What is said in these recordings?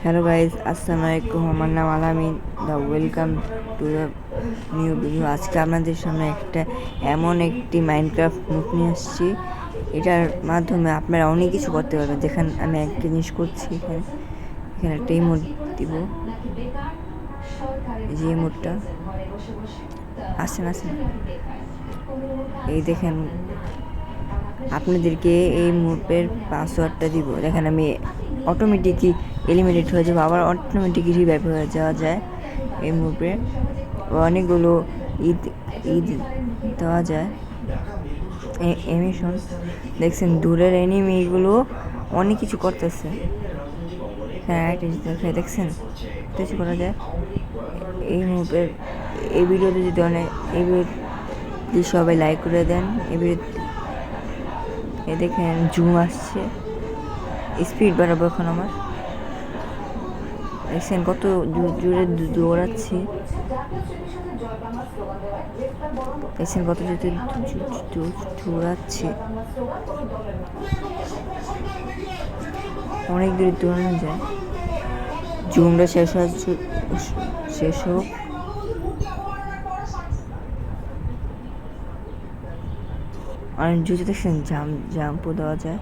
Hello guys, আসসালামু আলাইকুম। আমার নাম আলামিন। Welcome to the new video. আজকে আপনাদের সামনে এমন একটি মাইনক্রাফট মুভ নিয়ে আসছি। এটার মাধ্যমে আপনারা অনেক কিছু করতে পারবেন। যেখানে আমি একটা জিনিস করছি, এখানে একটা ইমোট দিব। এই যে ইমোটটা আসেন, এই দেখেন, আপনাদেরকে এই মুভের পাসওয়ার্ডটা দিব। দেখেন আমি অটোমেটিকই এলিমিনেট হয়ে যাবো, আবার অটোমেটিকই রিভাইভ হয়ে যাওয়া যায়। এই মুভে অনেকগুলো ঈদ ঈদ দেওয়া যায়। এমিশন দেখছেন, দূরের এনিমিগুলো অনেক কিছু করতেছে। হ্যাঁ, দেখছেন কিছু করা যায় এই মুভের। এই ভিডিওতে যদি এই ভিডিও সবাই লাইক করে দেন। এই দেখেন জুম আসছে, স্পিড বাড়াবো এখন আমার। দেখছেন কত জোরে দৌড়াচ্ছি, দেখছেন কত জোরে দৌড়াচ্ছি। অনেক দূরে দৌড়ানো যায়। জুমটা শেষ হোক। অনেক জুতে দেখছেন জাম্পও দেওয়া যায়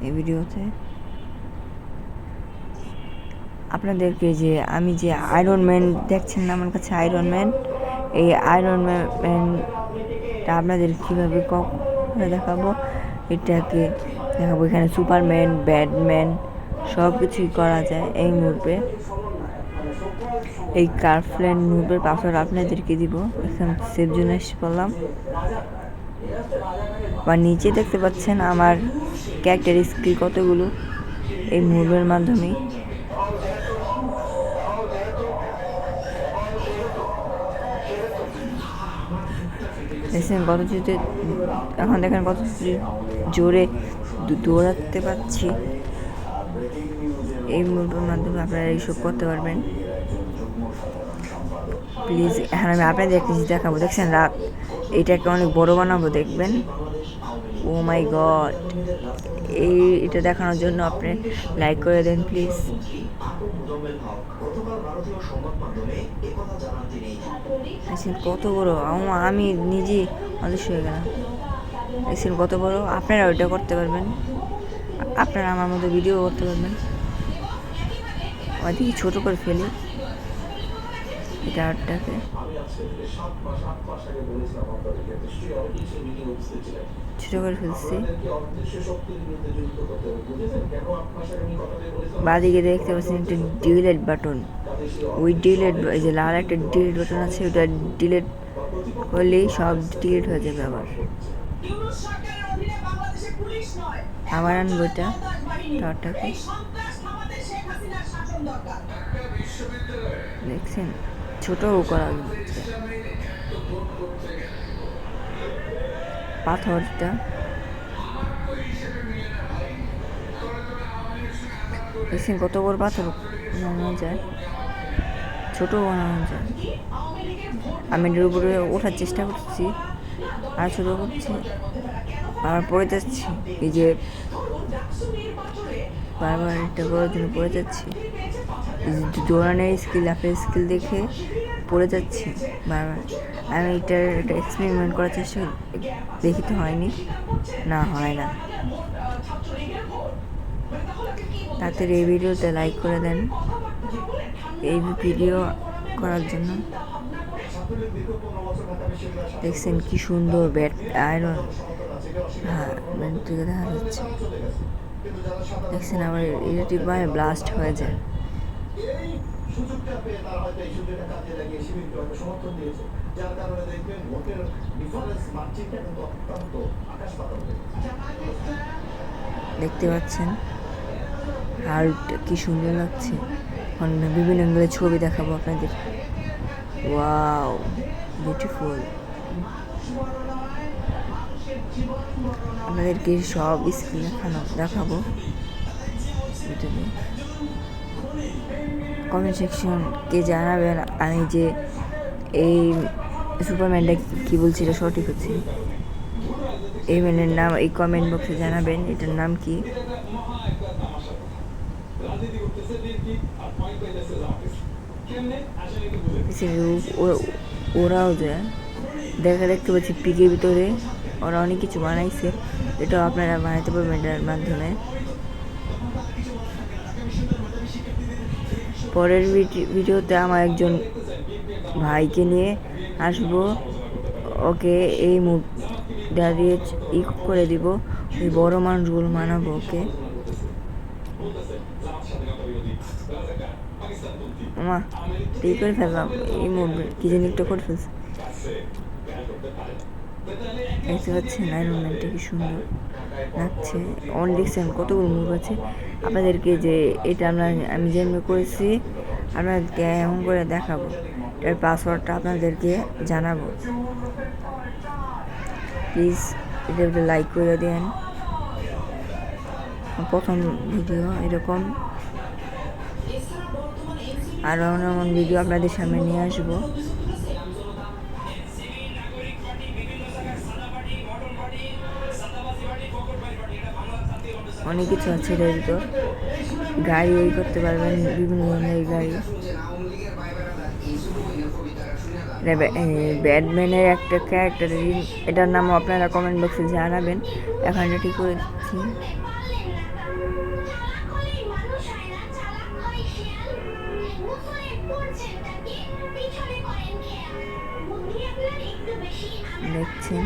এই ভিডিওতে। আপনাদেরকে আমি যে আয়রন ম্যান দেখছেন না আমার কাছে, আয়রন ম্যান, এই আয়রন ম্যানটা আপনাদের কীভাবে দেখাবো, এটাকে দেখাবো। এখানে সুপারম্যান, ব্যাটম্যান সব কিছুই করা যায় এই মুভে। এই কারফ্ল্যান্ড মুভের পাসওয়ার্ড আপনাদেরকে দিব। এখানে সেভ জোনে এসে পড়লাম। বা নিচে দেখতে পাচ্ছেন আমার ক্যারেক্টার স্কিল কতগুলো এই মুভের মাধ্যমে। দেখছেন কত জোরে, এখন দেখেন কত জোরে দৌড়াতে পারছি। এই মুভের মাধ্যমে আপনারা এইসব করতে পারবেন। প্লিজ, এখন আমি আপনাদের একটা জিনিস দেখাবো। দেখছেন রাত, এইটাকে অনেক বড় বানাবো, দেখবেন। ও মাই গড, এটা দেখানোর জন্য আপনি লাইক করে দেন প্লিজ। কত বড়, আমি নিজেই অদৃশ্য হয়ে গেলাম। দেখছেন কত বড়। আপনারা ওইটা করতে পারবেন, আপনারা আমার মতো ভিডিও করতে পারবেন। ওইদিকে ছোটো করে ফেলি এটাকে। ছোট করে ফেলছি। বাদিকে দেখতে পাচ্ছেন একটা ডিলেট বাটন। ওই ডিলেট, এই যে লাল একটা ডিলেট বাটন আছে, ওটা ডিলেট করলেই সব ডিলেট হয়ে যাবে। আবার আনবো এটা টাওয়ারটাকে। দেখছেন ছোটও করা যাচ্ছে পাথরটা। দেখছেন কত বড় পাথর বানানো যায়, ছোট বানানো যায়। আমি এর উপরে ওঠার চেষ্টা করছি, আর ছোট করছি, আবার পড়ে যাচ্ছি। এই যে বারবার এটা করার জন্য পড়ে যাচ্ছি। দৌড়ানোর স্কিল, আপনার স্কিল দেখে পড়ে যাচ্ছি বারবার। আমি এটা এক্সপেরিমেন্ট করার চেষ্টা দেখি, তো হয়নি, না হয় না। তাড়াতাড়ি এই ভিডিওতে লাইক করে দেন এই ভিডিও করার জন্য। দেখছেন কি সুন্দর ব্যাট আয়রন, হ্যাঁ থেকে দেখা যাচ্ছে। দেখছেন আমার ইলেকট্রিক ব্লাস্ট হয়ে যায়। দেখতে পাচ্ছেন হার্ট কি সুন্দর লাগছে। বিভিন্ন অ্যাঙ্গেলের ছবি দেখাবো আপনাদের। Wow, beautiful. আপনাদেরকে সব স্কিল দেখাবো। কমেন্ট সেকশন কে জানাবেন আমি যে এই সুপারম্যানটা কি বলছি, এটা সঠিক হচ্ছে। এই ম্যানের নাম এই কমেন্ট বক্সে জানাবেন, এটার নাম কি। ওরাও যায় দেখতে পাচ্ছি পিকের ভিতরে ওরা অনেক কিছু বানাইছে, এটাও আপনারা বানাইতে পারবেন এটার মাধ্যমে। পরের ভিডিওতে আমার একজন ভাইকে নিয়ে আসবো, ওকে এই মুভটা দিয়ে করে দিব, ওই বড় মানুষগুলো মানাবো ওকে। মা ঠিক করে ফেললাম, এই মুভি কি জানি একটা করে ফেলছে। দেখতে পাচ্ছেন আয়রন ম্যানটা কি সুন্দর লাগছে। অন দেখছেন কতগুলো মুভ আছে আপনাদেরকে, যে এটা আমি যেমনি করেছি আপনাদেরকে এমন করে দেখাবো, এটার পাসওয়ার্ডটা আপনাদেরকে জানাবো। প্লিজ এটা লাইক করে দেন। প্রথম ভিডিও এরকম আরও এমন ভিডিও আপনাদের সামনে নিয়ে আসবো। অনেক কিছু আছে এটার ভিতর, গাড়ি ওই করতে পারবেন, বিভিন্ন ধরনের গাড়ি। ব্যাটম্যানের একটা ক্যারেক্টার, এটার নাম আপনারা কমেন্ট বক্সে জানাবেন। এখন এটা ঠিক করে দিচ্ছি। দেখছেন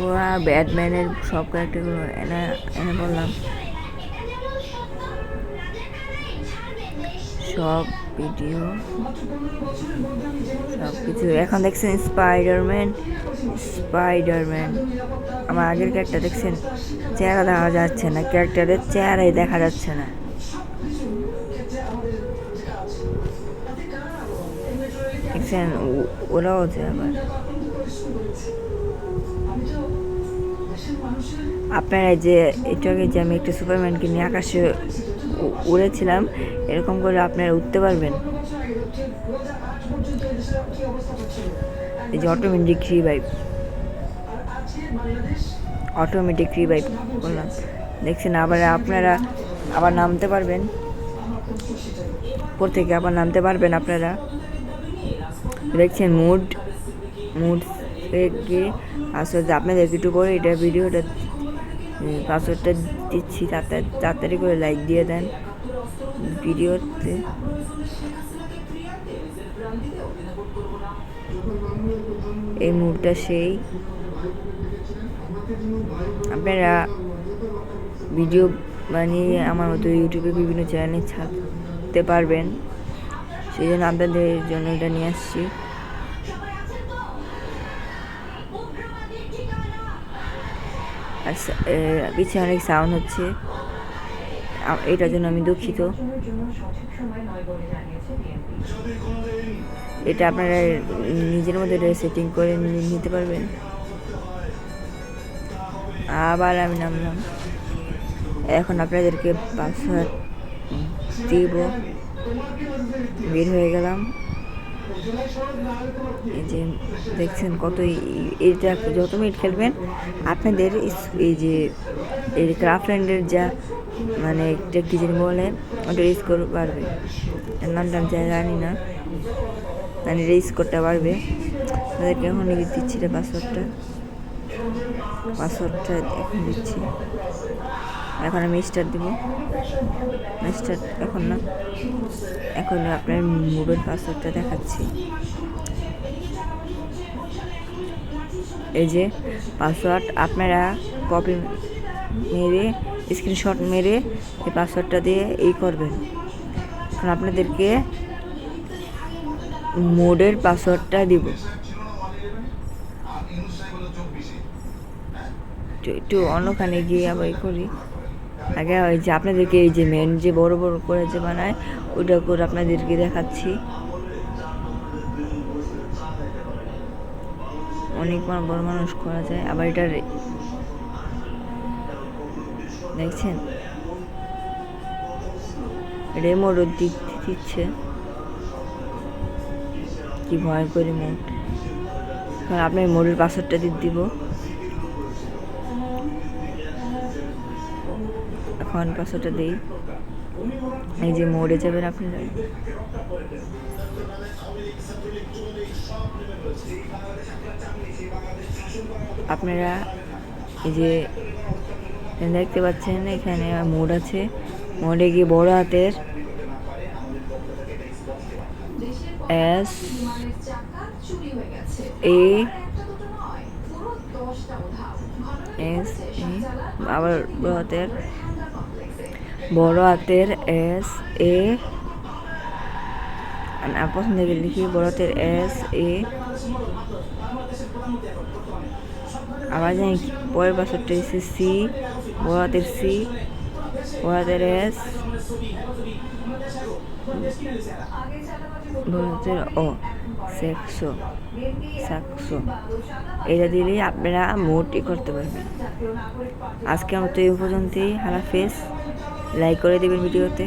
ওরা ব্যাটম্যানের সব ক্যারেক্টারগুলো এনে বললাম, সব ভিডিও সব কিছু। এখন দেখছেন স্পাইডারম্যান, আমার আগের ক্যারেক্টার দেখছেন, চেহারা দেখা যাচ্ছে না, ক্যারেক্টারের চেহারাই দেখা যাচ্ছে না। দেখছেন ওরাও আছে আবার। আপনারা যে এটাকে যে আমি একটা সুপারম্যানকে নিয়ে আকাশে উড়েছিলাম, এরকম করে আপনারা উঠতে পারবেন। এই যে অটোমেটিক রিভাইভ করলাম, দেখছেন। আবার আপনারা আবার নামতে পারবেন, উপর থেকে আবার নামতে পারবেন আপনারা। দেখছেন মুড থেকে পাসওয়ার্ড আপনাদের একটু করে এটা ভিডিওটা পাসওয়ার্ডটা দিচ্ছি, তাড়াতাড়ি করে লাইক দিয়ে দেন ভিডিওতে। এই মুভটা সেই, আপনারা ভিডিও বানিয়ে আমার মতো ইউটিউবে বিভিন্ন চ্যানেলে ছাড়তে পারবেন, সেই জন্য আপনাদের জন্য এটা নিয়ে আসছি। পিছিয়ে অনেক সাউন্ড হচ্ছে, এটার জন্য আমি দুঃখিত। এটা আপনারা নিজের মধ্যে সেটিং করে নিতে পারবেন। আবার আমি নামলাম, এখন আপনাদেরকে পাসওয়ার্ড দিব, বের হয়ে গেলাম। এই যে দেখছেন কত, এটা যত মিনিট খেলবেন আপনাদের এই যে এই ক্রাফটল্যান্ডের যা মানে একটা কি যেন বলে, ওটা স্কোর বাড়বে। এর নামটা আমি জানি না, মানে রেস করতে পারবে। তাদেরকে এখন দিচ্ছি এটা পাসওয়ার্ডটা এখন দিচ্ছি। এখন আমি স্টার্ট দিব, স্টার্ট এখন না, এখন আপনার মোবাইল পাসওয়ার্ডটা দেখাচ্ছি। এই যে পাসওয়ার্ড, আপনারা কপি মেরে স্ক্রিনশট মেরে এই পাসওয়ার্ডটা দিয়ে এই করবেন। এখন আপনাদেরকে মোডের পাসওয়ার্ডটা দিব, একটু অন্যখানে গিয়ে আবার করি। আগে ওই যে আপনাদেরকে এই যে মেন যে বড় বড় করে যে বানায় ওইটা করে আপনাদেরকে দেখাচ্ছি। অনেক বড় মানুষ করা যায়। আবার এটা দেখছেন রেমোট দিচ্ছে, কি ভয় করে মোড। কারণ আপনার মোডের পাসওয়ার্ডটা দিব। এখন পাসওয়ার্ডটা দিই, এই যে মোড়ে যাবেন আপনারা, আপনারা এই যে দেখতে পাচ্ছেন এখানে মোড আছে, মোডে গিয়ে বড় হাতের এস এ এস এ, আবার বড় হাতের এস এ, পছন্দ করে লিখি বড় হাতের এস এ, আবার জানি পরের পাশে সি, বড় হাতের সি, বড় হাতের এস, বড় হাতের ও, সেক্সো সাকসো, এটা দিলেই আপনারা মোটই করতে পারবেন। আজকে আমার তো এই পর্যন্তই। হালাফেজ, লাইক করে দেবেন ভিডিওতে।